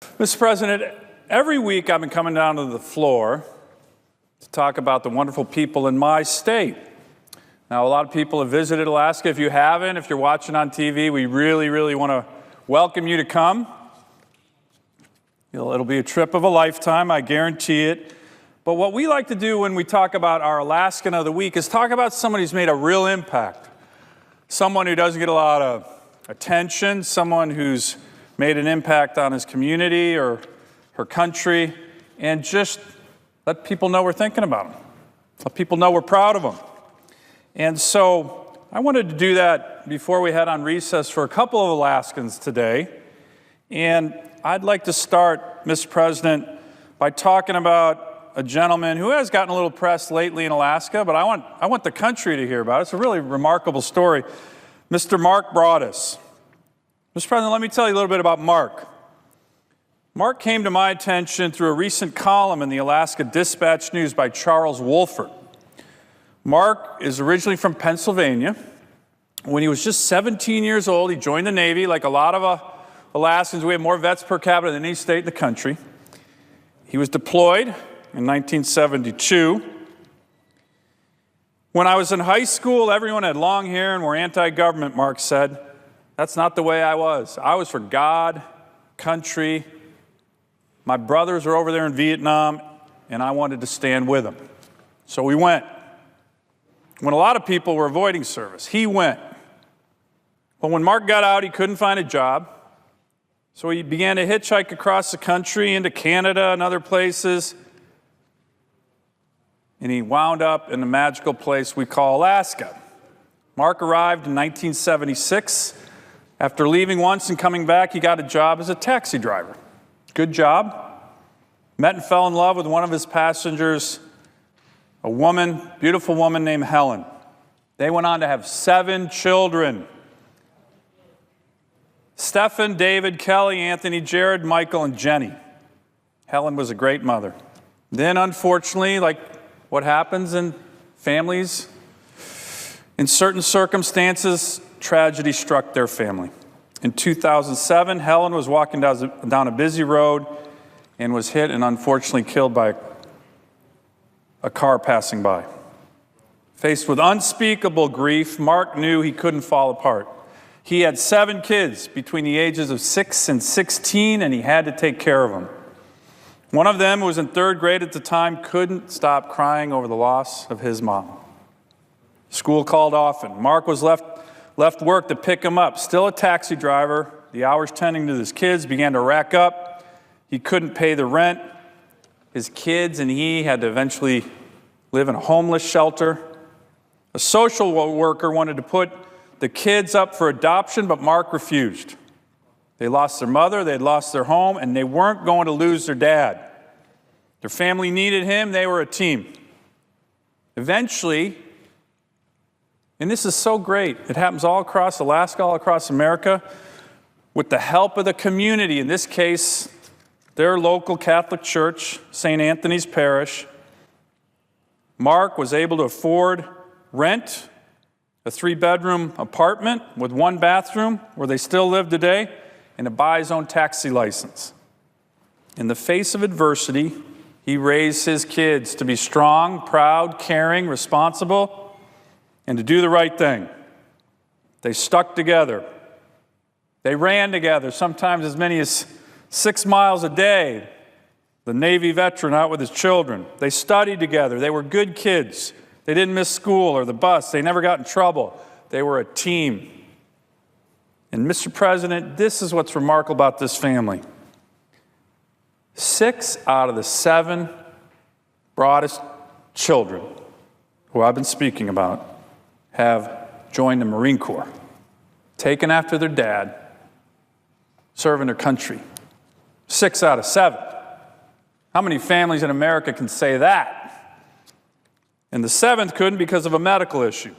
Mr. President, every week I've been coming down to the floor to talk about the wonderful people in my state. Now, a lot of people have visited Alaska. If you haven't, if you're watching on TV, we really want to welcome you to come. It'll be a trip of a lifetime, I guarantee it. But what we like to do when we talk about our Alaskan of the week is talk about somebody who's made a real impact. Someone who doesn't get a lot of attention, someone who's made an impact on his community or her country, and just let people know we're thinking about them. Let people know we're proud of them. And so I wanted to do that before we head on recess for a couple of Alaskans today. And I'd like to start, Mr. President, by talking about a gentleman who has gotten a little press lately in Alaska, but I want the country to hear about it. It's a really remarkable story. Mr. Mark Broadus. Mr. President, let me tell you a little bit about Mark. Mark came to my attention through a recent column in the Alaska Dispatch News by Charles Wolford. Mark is originally from Pennsylvania. When he was just 17 years old, he joined the Navy. Like a lot of Alaskans, we have more vets per capita than any state in the country. He was deployed in 1972. When I was in high school, everyone had long hair and were anti-government, Mark said. That's not the way I was. I was for God, country. My brothers were over there in Vietnam, and I wanted to stand with them. So we went. When a lot of people were avoiding service, he went. But when Mark got out, he couldn't find a job. So he began to hitchhike across the country into Canada and other places. And he wound up in the magical place we call Alaska. Mark arrived in 1976. After leaving once and coming back, he got a job as a taxi driver. Good job. Met and fell in love with one of his passengers, a woman, beautiful woman named Helen. They went on to have 7 children. Stephen, David, Kelly, Anthony, Jared, Michael, and Jenny. Helen was a great mother. Then, unfortunately, like what happens in families, in certain circumstances, tragedy struck their family. In 2007, Helen was walking down a busy road and was hit and unfortunately killed by a car passing by. Faced with unspeakable grief, Mark knew he couldn't fall apart. He had 7 kids between the ages of 6 and 16, and he had to take care of them. One of them, who was in 3rd grade at the time, couldn't stop crying over the loss of his mom. School called often. Mark was left work to pick him up. Still a taxi driver, the hours tending to his kids began to rack up. He couldn't pay the rent. His kids and he had to eventually live in a homeless shelter. A social worker wanted to put the kids up for adoption, but Mark refused. They lost their mother, they'd lost their home, and they weren't going to lose their dad. Their family needed him, they were a team. Eventually, and this is so great, it happens all across Alaska, all across America, with the help of the community, in this case, their local Catholic church, St. Anthony's Parish. Mark was able to afford rent, a 3-bedroom apartment with 1 bathroom, where they still live today, and to buy his own taxi license. In the face of adversity, he raised his kids to be strong, proud, caring, responsible, and to do the right thing. They stuck together. They ran together, sometimes as many as 6 miles a day. The Navy veteran out with his children. They studied together. They were good kids. They didn't miss school or the bus. They never got in trouble. They were a team. And Mr. President, this is what's remarkable about this family. 6 out of the 7 Broadus children who I've been speaking about have joined the Marine Corps, taken after their dad, serving their country. 6 out of 7. How many families in America can say that? And the 7th couldn't because of a medical issue.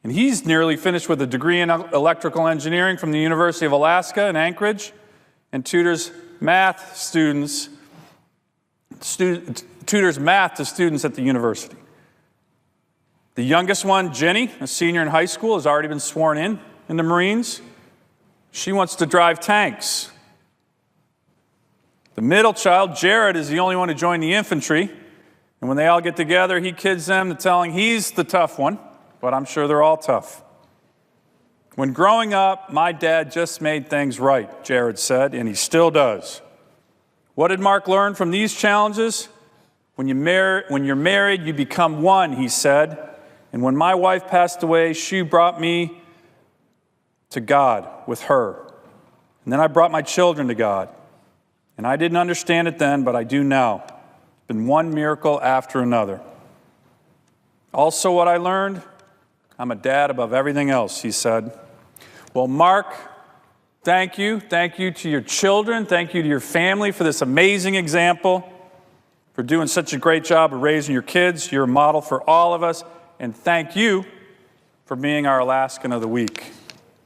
And he's nearly finished with a degree in electrical engineering from the University of Alaska in Anchorage, and tutors math to students at the university. The youngest one, Jenny, a senior in high school, has already been sworn in the Marines. She wants to drive tanks. The middle child, Jared, is the only one to join the infantry. And when they all get together, he kids them to telling he's the tough one, but I'm sure they're all tough. When growing up, my dad just made things right, Jared said, and he still does. What did Mark learn from these challenges? When you're married, you become one, he said. And when my wife passed away, she brought me to God with her. And then I brought my children to God. And I didn't understand it then, but I do now. It's been one miracle after another. Also, what I learned, I'm a dad above everything else, he said. Well, Mark, thank you. Thank you to your children. Thank you to your family for this amazing example, for doing such a great job of raising your kids. You're a model for all of us. And thank you for being our Alaskan of the Week.